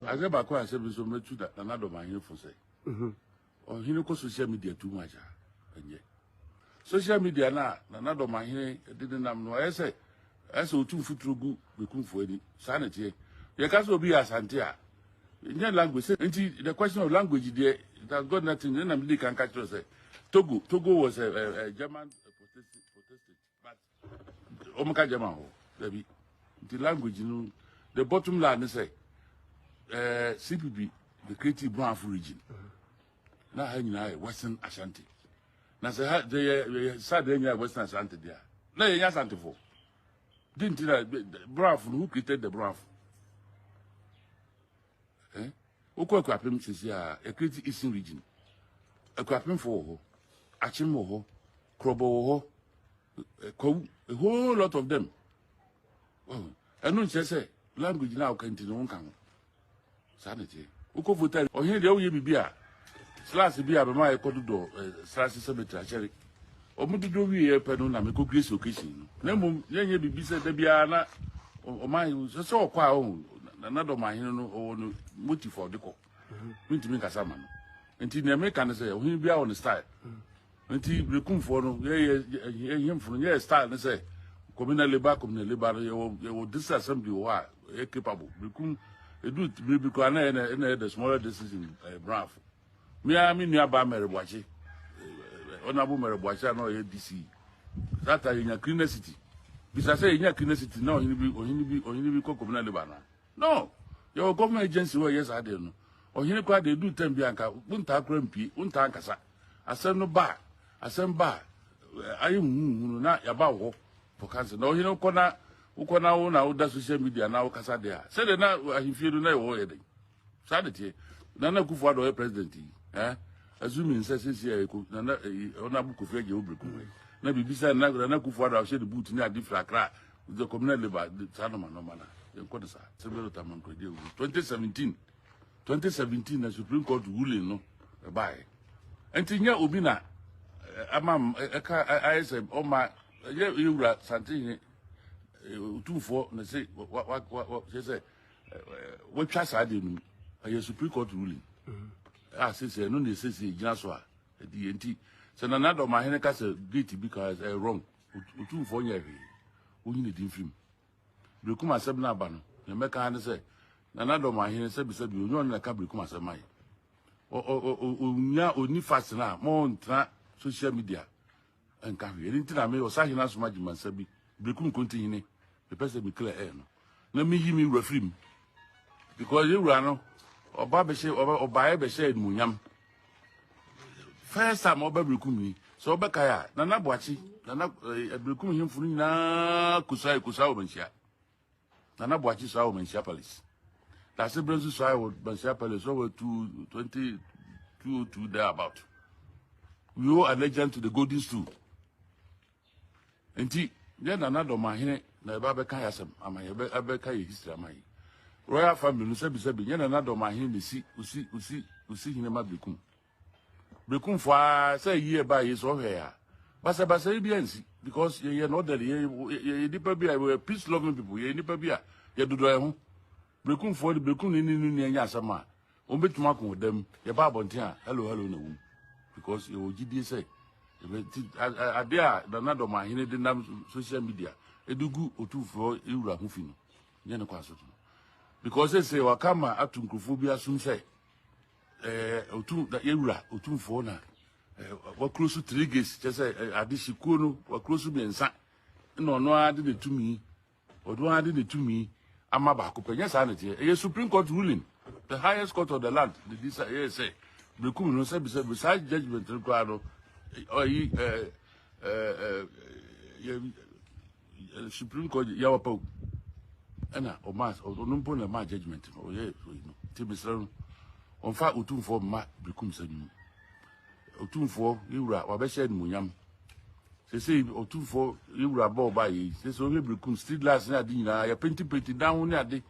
As a back, I said, so much that another man for say. Or he no social media too much. And yet, social media now, another man didn't know. I say, as a 2 foot good, we come for any sanity. You can't be as Santia. In your language, the question of language there, it has got nothing. Then I'm can catch us. Togo was a German protestant, but Omaka German, the language, you know, the bottom line is CPP, the creative brown region. Now, I Western Ashanti. Now, they said they Western Ashanti there. No, you Ashanti for. Didn't the brown who created the brown? Oko kwapem sisi a creative Eastern region. A kwapem for Achimo, Krobo, a whole lot of them. And no say language now can do sanity. Uko votel or here the old beer. Slash beer by my corridor, slash cemetery, cherry. Or Mudu we a penuna, make grace occasion. Nemo, young be said the biana or my so quite another man or motive for the cook. Went to make a salmon. Until the American say, he'll be on the style. Until we come for him from your style and say, communally back on the liberal, you will disassembly or capable. Become a dude, because I the smaller decision, brave. Me, I mean, nearby Marabuachi. Honorable Marabuachi, no DC. That are in your cleaner city. Besides, in your cleaner city, no, he'll be communally banner. No, your government agency, well, yes, I don't know. Or he required they do 10 bianca, unta grumpy, unta cassa. I send no bar, I send bar. I am not about for cancer. No, you know, Kona, Ukona, own that social media now, Casa there. Said that now, I feel no wedding. Sanity, Nana Kufado, president, assuming says here, Nana book of Reggie Berekum. Maybe beside Nana Kufado, I'll share the boot near different crack with the communal labor, the Sanoma no manner. 2017, the Supreme Court ruling no by. And Tinya Ubina, Amam, I said, oh my, you were Asantehene 2-4, and say what she said, what chance I didn't, a Supreme Court ruling. I say, no, they say, Jaswa, DNT. So another my Hennekas guilty because wrong. 2-4 years, we need him. Berekum asebna bano na meka han say na Dormaahene se bisa bi onyo na ka Berekum asema yi onya oni fast na mo ntra social media enka hwe nti na me o sa hina so magima sabi Berekum Krontihene the person be clear no na me yi mi refrim because you no oba be she oba be she edmunyam first time oba Berekum ni so oba kaya na Boachi na Berekum himfunu nyina kusa o menhia Nana Boachi saw Mensia Palace. That's a Brazil saw Mensia Palace over 22 there about. We owe allegiance to the golden stool. And then another Dormaahene, na Berekum Yasam, Berekum history amai. Royal family, no sebi, yen another Dormaahene usi hinema Berekum. Berekum for say year by years over here. Basa BNC because you know that you nipa bia we peace loving people you nipa bia you do ho Berekum for the Berekum ni anya asama o betuma ko dem ye ba abonten a hello na wu because you gidi say adea na Dormaahene de nam social media edugu otufo ewura ho fi no nye ne kwaso because they say wakama atunkrofo bia sum say otu da ewura otufo na what close to 3 gates just say adishikuo no what close to bensa no ade de tumi odo ade de tumi ama ba ko penya sanity a Supreme Court ruling the highest court of the land the this say Berekum no say beside judgment required Supreme Court yawapo ana o mas o no pon na judgment o ye so you know tibisra on fa otumfo ma Berekum sanyu otumfo yura wa be shed munyam say otumfo yura bo ba yi say so Berekum street glass na adi nyina ya penti down ni ade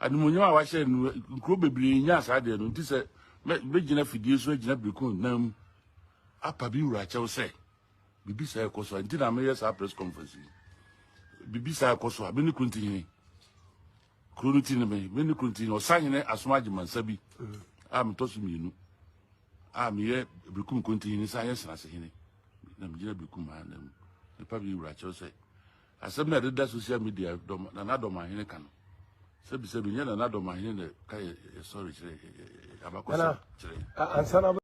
munyam a wa shed nkro bebre nya asa de no nti say be gina fidie so gina Berekum nam apa bi yura chew say bibi say ekoso nti na me yes press conference bibi say ekoso abi ni Krontihene Krontihene me Krontihene Osahene asomaje mansabi am tosu mienu am ye Berekum Krontihene science na Asantehene na mjina Berekum and the public wura say asem na de social media na Dormaahene kan sebi nya na Dormaahene na kai sorry abakoso